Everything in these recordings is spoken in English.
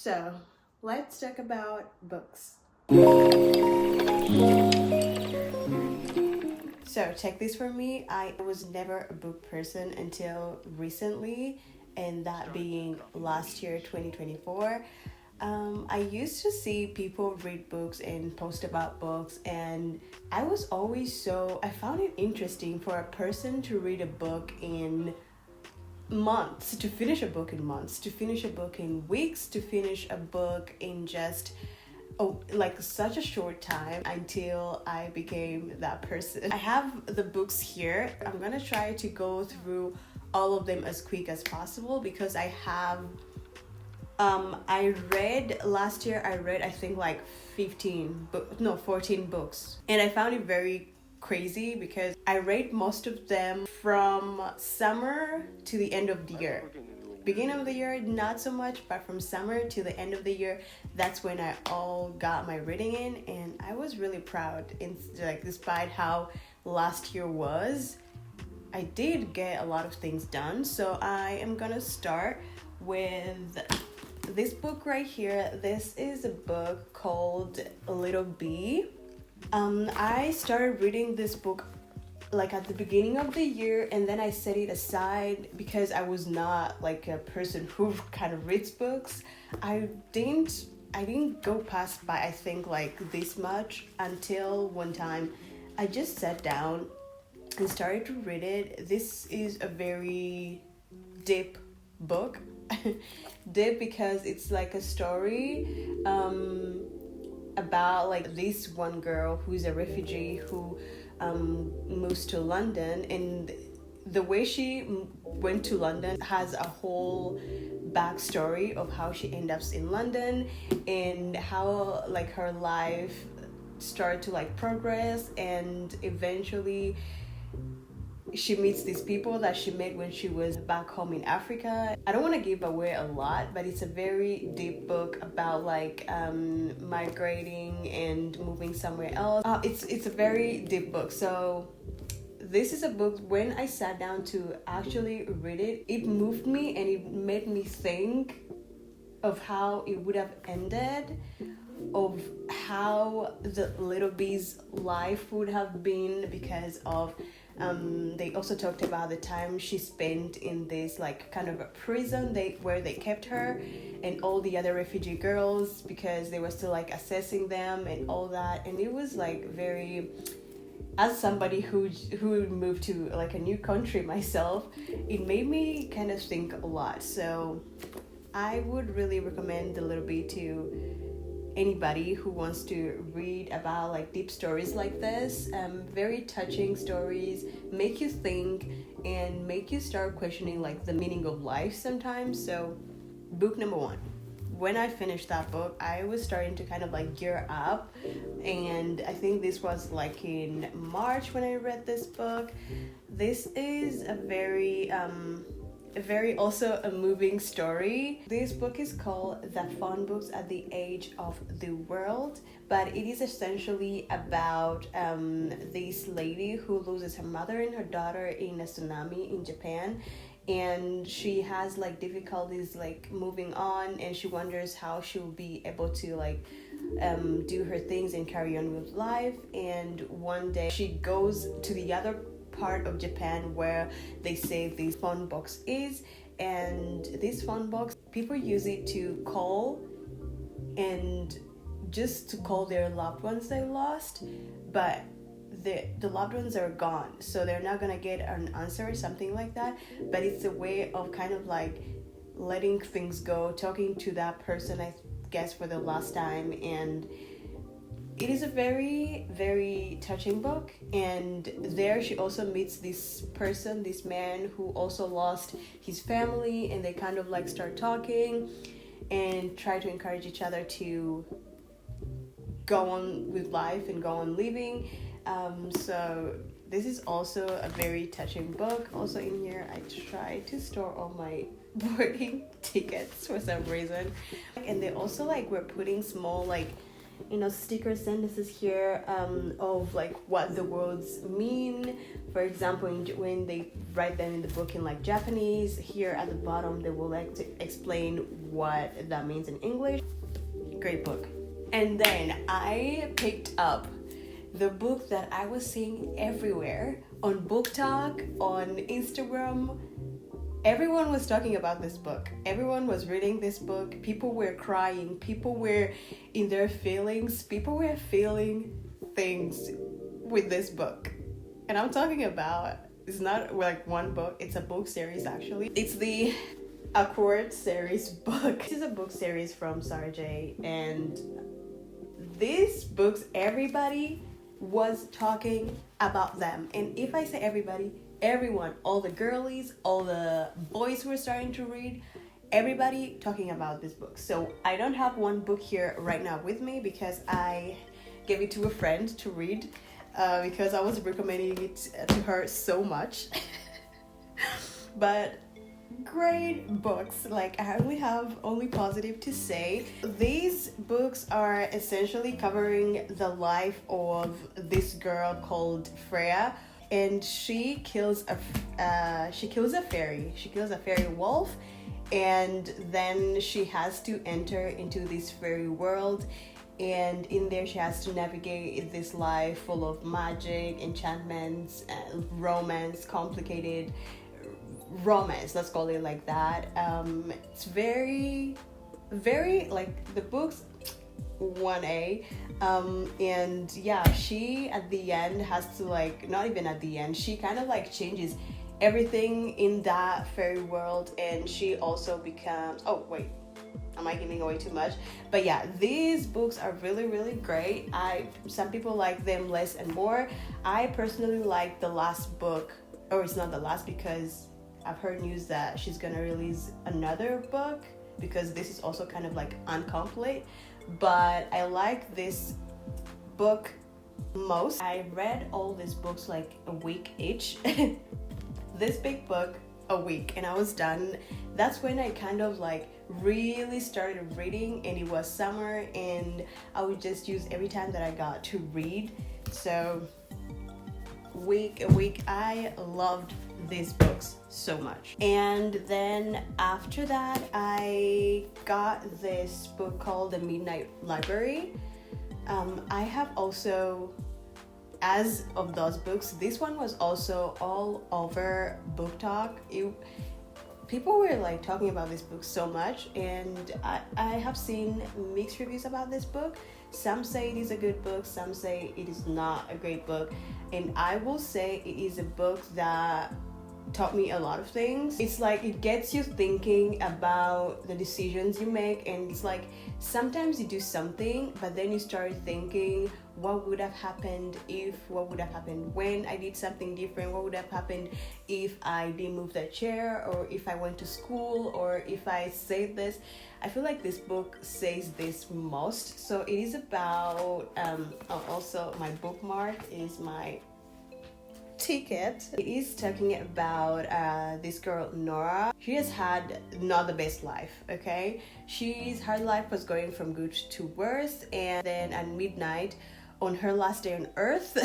So, let's talk about books. So, check this for me. I was never a book person until recently, and that being last year, 2024. I used to see people read books and post about books, and I found it interesting for a person to read a book in months, to finish a book in months, to finish a book in weeks, to finish a book in just like such a short time until I became that person. I have the books here. I'm gonna try to go through all of them as quick as possible because I have I read last year, I think like 14 books, and I found it very crazy because I read most of them from summer to the end of the year. Beginning of the year, not so much, but from summer to the end of the year, that's when I all got my reading in, and I was really proud. Like, despite how last year was, I did get a lot of things done. So I am gonna start with this book right here. This is a book called Little Bee. I started reading this book like at the beginning of the year, and then I set it aside because I was not like a person who kind of reads books. I didn't go past by, I think, like this much until one time I just sat down and started to read it. This is a very deep book. Deep because it's like a story about like this one girl who's a refugee who moves to London, and the way she went to London has a whole backstory of how she ends up in London and how like her life started to like progress, and eventually she meets these people that she met when she was back home in Africa. I don't want to give away a lot, but it's a very deep book about like migrating and moving somewhere else. It's a very deep book. So this is a book, when I sat down to actually read it, it moved me and it made me think of how it would have ended, of how the little bee's life would have been, because of they also talked about the time she spent in this like kind of a prison where they kept her and all the other refugee girls, because they were still like assessing them and all that. And it was like very, as somebody who moved to like a new country myself, it made me kind of think a lot. So I would really recommend The Little Bee to anybody who wants to read about like deep stories like this. Very touching stories, make you think and make you start questioning like the meaning of life sometimes. So book number one. When I finished that book, I was starting to kind of like gear up, and I think this was like in March when I read this book. This is a very also a moving story. This book is called The Fun Books at the Age of the World, but it is essentially about this lady who loses her mother and her daughter in a tsunami in Japan, and she has like difficulties like moving on, and she wonders how she will be able to like do her things and carry on with life. And one day she goes to the other part of Japan where they say this phone box is, and this phone box, people use it to call and just to call their loved ones they lost, but the loved ones are gone, so they're not gonna get an answer or something like that. But it's a way of kind of like letting things go, talking to that person, I guess, for the last time. And it is a very, very touching book. And there she also meets this person, this man who also lost his family, and they kind of like start talking and try to encourage each other to go on with life and go on living. So this is also a very touching book. Also in here, I try to store all my boarding tickets for some reason. And they also like were putting small like sticker sentences here of like what the words mean. For example, when they write them in the book in like Japanese, here at the bottom they will like to explain what that means in English. Great book. And then I picked up the book that I was seeing everywhere on Book Talk, on Instagram. Everyone was talking about this book. Everyone was reading this book. People were crying. People were in their feelings. People were feeling things with this book. And I'm talking about, it's not like one book, it's a book series actually. It's the Accord series book. This is a book series from Sarjay, and these books, everybody was talking about them. And if I say everybody, everyone, all the girlies, all the boys who are starting to read, everybody talking about this book. So I don't have one book here right now with me because I gave it to a friend to read because I was recommending it to her so much. But great books. Like, I only have positive to say. These books are essentially covering the life of this girl called Freya, and she kills a fairy. She kills a fairy wolf, and then she has to enter into this fairy world, and in there she has to navigate this life full of magic, enchantments, romance, complicated romance, let's call it like that. It's very like the book's 1A, and yeah, she at the end has to like, not even at the end, she kind of like changes everything in that fairy world, and she also becomes, oh wait, am I giving away too much? But yeah, these books are really great. Some people like them less and more. I personally like the last book, or it's not the last because I've heard news that she's gonna release another book, because this is also kind of like incomplete. But I like this book most. I read all these books like a week each. This big book a week, and I was done. That's when I kind of like really started reading, and it was summer, and I would just use every time that I got to read. So a week, I loved these books so much. And then after that, I got this book called The Midnight Library. I have also, as of those books, this one was also all over Book Talk. People were like talking about this book so much, and I have seen mixed reviews about this book. Some say it is a good book, some say it is not a great book, and I will say it is a book that taught me a lot of things. It's like it gets you thinking about the decisions you make, and it's like sometimes you do something but then you start thinking, what would have happened if, what would have happened when I did something different, what would have happened if I didn't move that chair, or if I went to school, or if I said this. I feel like this book says this most. So it is about also my bookmark is my ticket. It is talking about this girl Nora. She has had not the best life, okay? Her life was going from good to worse, and then at midnight on her last day on earth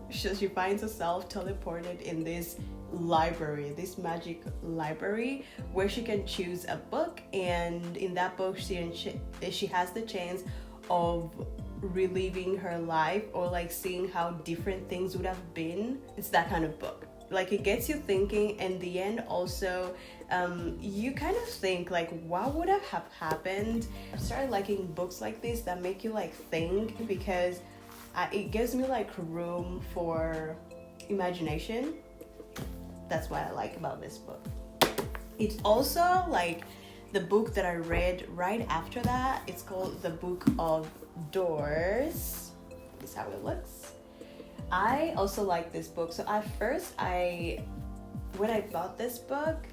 she finds herself teleported in this library, this magic library, where she can choose a book, and in that book she has the chance of reliving her life, or like seeing how different things would have been. It's that kind of book. Like, it gets you thinking, and the end also you kind of think like, what would have happened. I started liking books like this that make you like think, because it gives me like room for imagination. That's what I like about this book. It's also like the book that I read right after that. It's called The Book of Doors. This is how it looks. I also like this book. So at first, when I bought this book,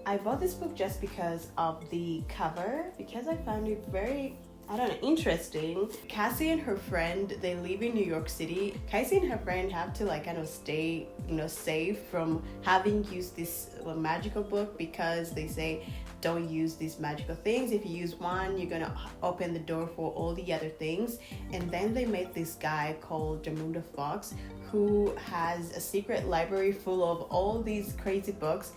I bought this book just because of the cover, because I found it very I don't know, interesting. Cassie and her friend, they live in New York City. Cassie and her friend have to like kind of stay, safe from having used this magical book, because they say don't use these magical things. If you use one, you're gonna open the door for all the other things. And then they met this guy called Jamunda Fox, who has a secret library full of all these crazy books.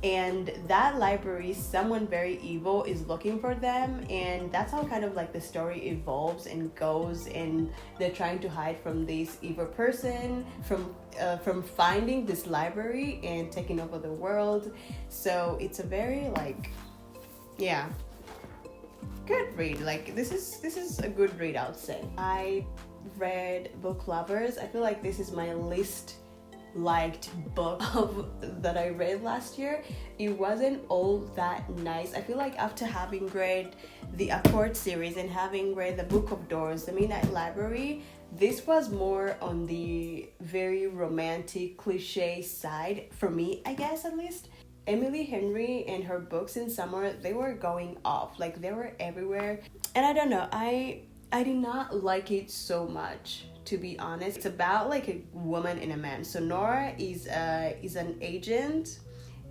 And that library, someone very evil is looking for them, and that's how kind of like the story evolves and goes, and they're trying to hide from this evil person, from finding this library and taking over the world. So it's a very good read. Like this is a good read, I would say. I read Book Lovers. I feel like this is my least liked book that I read last year. It wasn't all that nice. I feel like after having read the Accord series and having read the Book of Doors, the Midnight Library, this was more on the very romantic cliche side for me, I guess, at least. Emily Henry and her books in summer, they were going off, like they were everywhere, and I don't know, I did not like it so much, to be honest. It's about like a woman and a man. So Nora is an agent,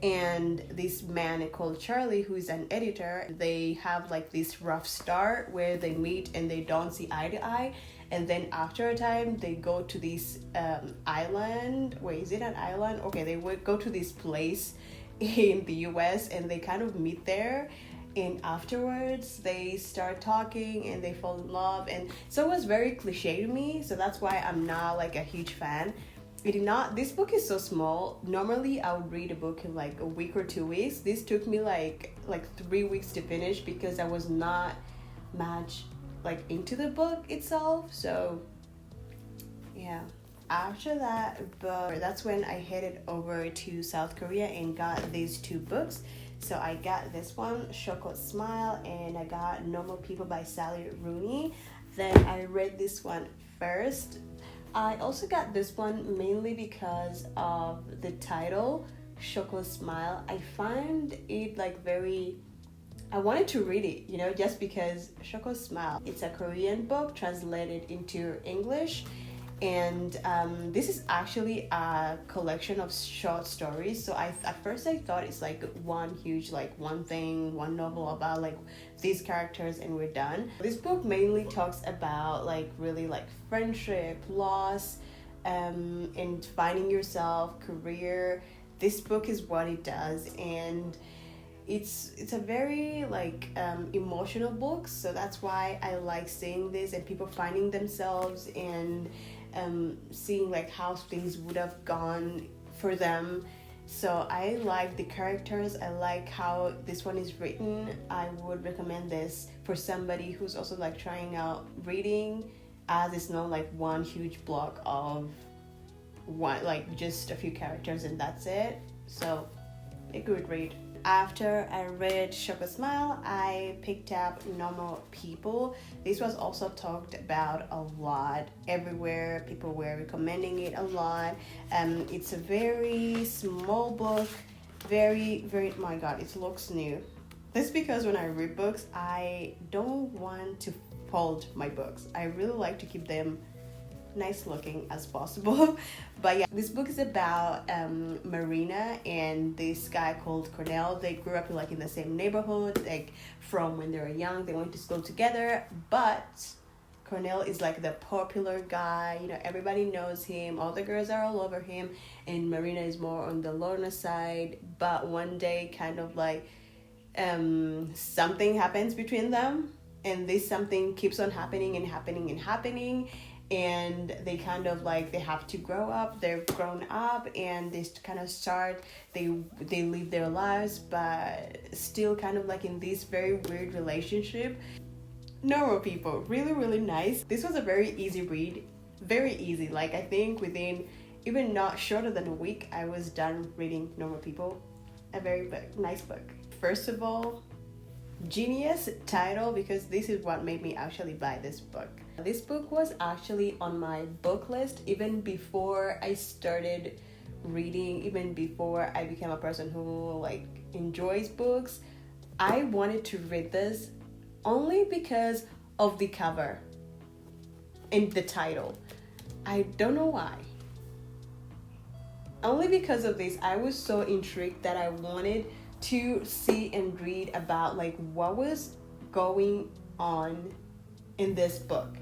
and this man called Charlie, who is an editor, they have like this rough start where they meet and they don't see eye to eye. And then after a time, they go to this island. Wait, is it an island? Okay, they would go to this place in the US, and they kind of meet there. And afterwards they start talking and they fall in love, and so it was very cliche to me, so that's why I'm not like a huge fan. This book is so small. Normally I would read a book in like a week or 2 weeks. This took me like 3 weeks to finish, because I was not much like into the book itself. So yeah, after that, but that's when I headed over to South Korea and got these two books. So I got this one, Shoko Smile, and I got Normal People by Sally Rooney. Then I read this one first. I also got this one mainly because of the title, Shoko Smile. I find it like I wanted to read it, just because Shoko Smile. It's a Korean book translated into English. And this is actually a collection of short stories. So at first I thought it's like one huge, like one novel about like these characters and we're done. This book mainly talks about like really like friendship, loss, and finding yourself, career. This book is what it does, and it's a very emotional book. So that's why I like seeing this and people finding themselves and seeing like how things would have gone for them. So I like the characters. I like how this one is written. I would recommend this for somebody who's also like trying out reading, as it's not like one huge block of one, like just a few characters and that's it. So a good read. After I read Shoko Smile, I picked up Normal People. This was also talked about a lot everywhere. People were recommending it a lot. It's a very small book, very, very, my god, it looks new. That's because when I read books, I don't want to fold my books. I really like to keep them nice looking as possible. But yeah, this book is about Marina and this guy called Cornell. They grew up in the same neighborhood, like from when they were young. They went to school together, but Cornell is like the popular guy, everybody knows him, all the girls are all over him, and Marina is more on the loner side. But one day kind of like something happens between them, and this something keeps on happening and happening and happening. And they kind of they have to grow up. They've grown up and they kind of start, they live their lives, but still kind of in this very weird relationship. Normal People, really, really nice. This was a very easy read, very easy. I think within even not shorter than a week, I was done reading Normal People. A very nice book. First of all, genius title, because this is what made me actually buy this book. This book was actually on my book list even before I started reading, even before I became a person who enjoys books. I wanted to read this only because of the cover and the title. I don't know why. Only because of this, I was so intrigued that I wanted to see and read about like what was going on in this book.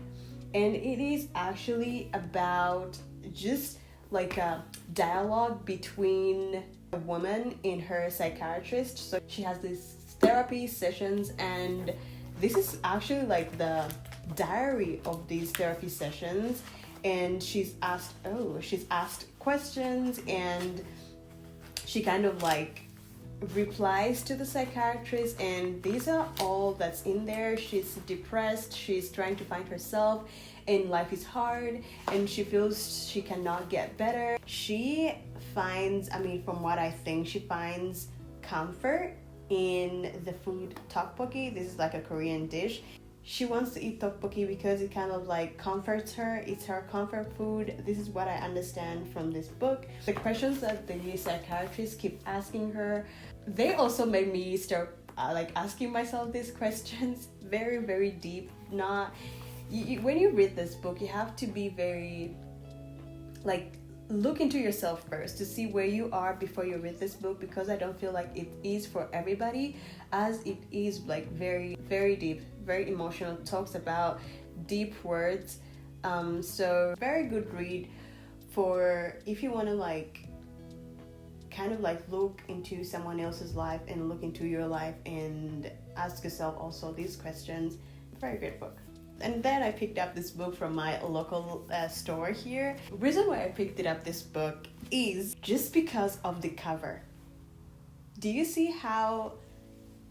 And it is actually about just like a dialogue between a woman and her psychiatrist. So she has these therapy sessions, and this is actually like the diary of these therapy sessions. And she's asked questions, and she kind of like replies to the psychiatrist, and these are all that's in there. She's depressed, she's trying to find herself, and life is hard, and she feels she cannot get better. She finds, from what I think, she finds comfort in the food tteokbokki. This is like a Korean dish. She wants to eat tteokbokki because it kind of like comforts her. It's her comfort food. This is what I understand from this book. The questions that the psychiatrist keep asking her, they also made me start like asking myself these questions. Very, very deep. When you read this book, you have to be very like look into yourself first to see where you are before you read this book, because I don't feel like it is for everybody, as it is like very, very deep, very emotional, talks about deep words. So very good read for if you want to like kind of like look into someone else's life and look into your life and ask yourself also these questions. Very good book. And then I picked up this book from my local store here. The reason why I picked this book is just because of the cover. Do you see how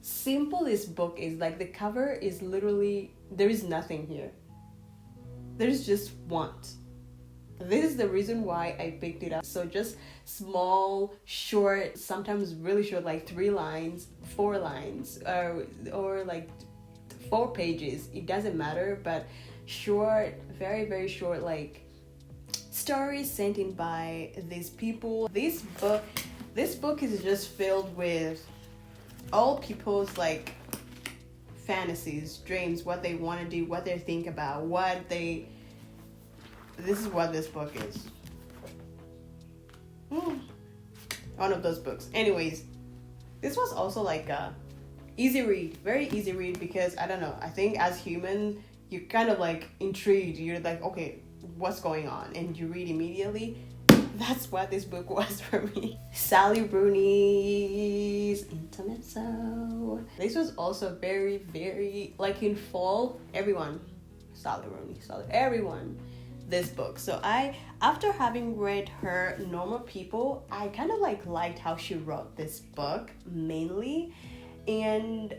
simple this book is? Like the cover is literally, there is nothing here. There's just want. This is the reason why I picked it up. So just small, short, sometimes really short, like 3 lines, 4 lines, or like 4 pages, it doesn't matter, but short, very, very short, like stories sent in by these people. This book is just filled with all people's like fantasies, dreams, what they want to do, what they think about, this is what this book is. One of those books. Anyways, this was also like a easy read, very easy read, because I don't know, I think as human, you're kind of like intrigued. You're like, okay, what's going on? And you read immediately. That's what this book was for me. Sally Rooney's Intermezzo. This was also very, very, like in fall, everyone, everyone, this book. So after having read her Normal People, I kind of like liked how she wrote this book mainly. And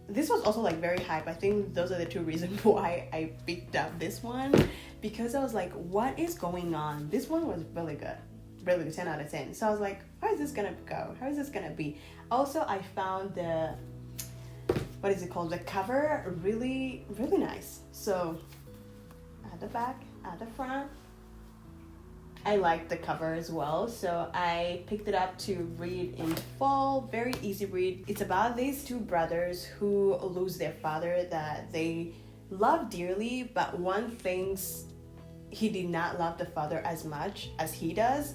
this was also like very hype. I think those are the 2 reasons why I picked up this one, because I was like, what is going on? This one was really good, really 10 out of 10. So I was like, how is this gonna go? How is this gonna be? Also, I found the cover really, really nice. So at the back, at the front, I like the cover as well, so I picked it up to read in fall. Very easy read. It's about these 2 brothers who lose their father that they love dearly, but one thinks he did not love the father as much as he does.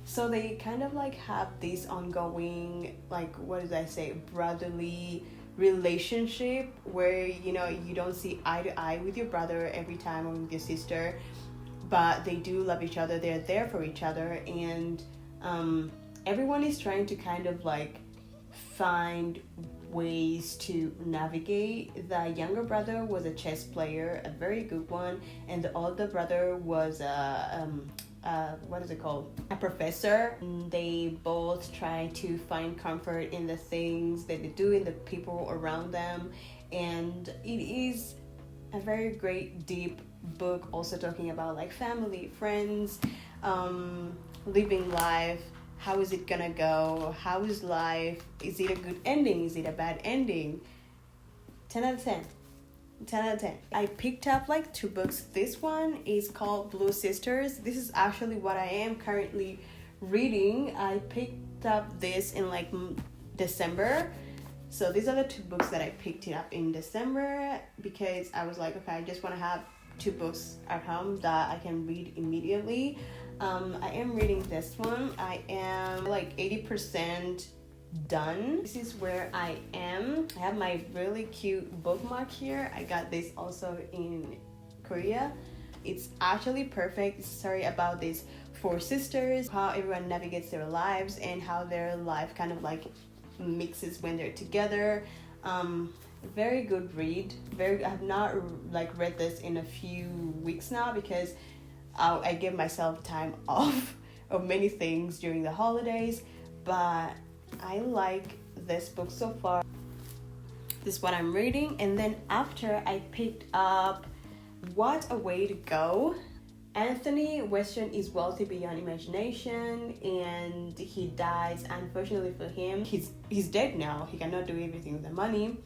So they kind of like have this ongoing, like, brotherly relationship where, you know, you don't see eye to eye with your brother every time, or with your sister, but they do love each other. They're there for each other, and everyone is trying to kind of like find ways to navigate. The younger brother was a chess player, a very good one, and the older brother was a professor. They both try to find comfort in the things that they do, in the people around them, and it is a very great, deep book, also talking about like family, friends, living life. How is it gonna go? How is life? Is it a good ending? Is it a bad ending? 10 out of 10. 10 out of 10. I picked up like 2 books. This one is called Blue Sisters. This is actually what I am currently reading. I picked up this in like December, So these are the 2 books that I picked it up in December because I was like, okay, I just want to have 2 books at home that I can read immediately. I am reading this one. I am like 80% done. This is where I am. I have my really cute bookmark here. I got this also in Korea. It's actually perfect. It's a story about these 4 sisters, how everyone navigates their lives and how their life kind of like mixes when they're together. Very good read. I have not like read this in a few weeks now because I give myself time off of many things during the holidays, but I like this book so far. This is what I'm reading. And then after, I picked up What a Way to Go. Anthony Weston is wealthy beyond imagination and he dies. Unfortunately for him, he's dead now. He cannot do everything with the money.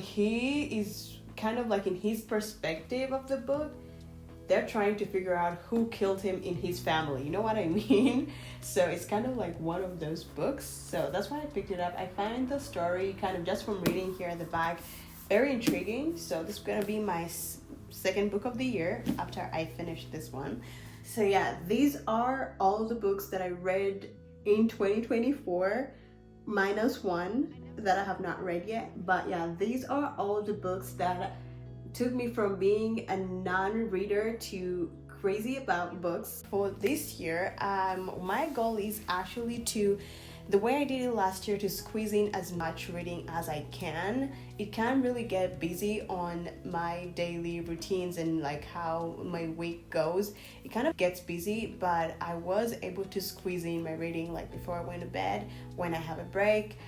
He is kind of like, in his perspective of the book, they're trying to figure out who killed him in his family. You know what I mean? So it's kind of like one of those books. So that's why I picked it up. I find the story kind of just from reading here at the back very intriguing. So this is going to be my second book of the year after I finish this one. So yeah, these are all the books that I read in 2024 minus one that I have not read yet. But yeah, these are all the books that took me from being a non-reader to crazy about books for this year. My goal is actually to, the way I did it last year, to squeeze in as much reading as I can. It can really get busy on my daily routines and like how my week goes. It kind of gets busy, but I was able to squeeze in my reading like before I went to bed, when I have a break,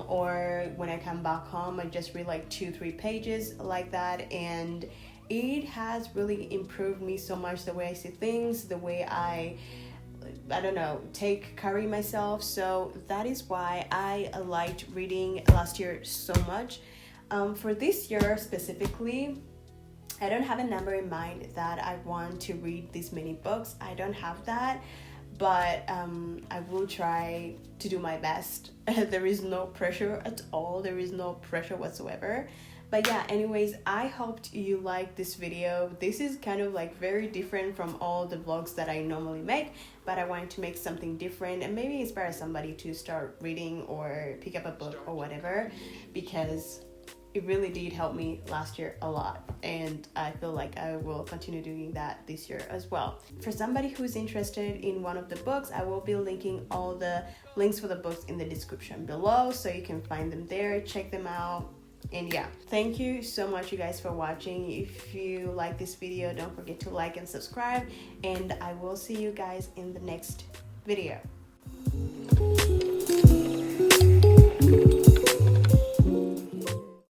or when I come back home. I just read like 2-3 pages like that, and it has really improved me so much, the way I see things, the way I don't know, carry myself. So that is why I liked reading last year so much. For this year specifically, I don't have a number in mind that I want to read this many books. I don't have that, but I will try to do my best. There is no pressure at all. There is no pressure whatsoever. But yeah, anyways, I hoped you liked this video. This is kind of like very different from all the vlogs that I normally make, but I wanted to make something different and maybe inspire somebody to start reading or pick up a book or whatever, because it really did help me last year a lot, and I feel like I will continue doing that this year as well. For somebody who's interested in one of the books, I will be linking all the links for the books in the description below, so you can find them there, check them out. And yeah, thank you so much, you guys, for watching. If you like this video, don't forget to like and subscribe, and I will see you guys in the next video.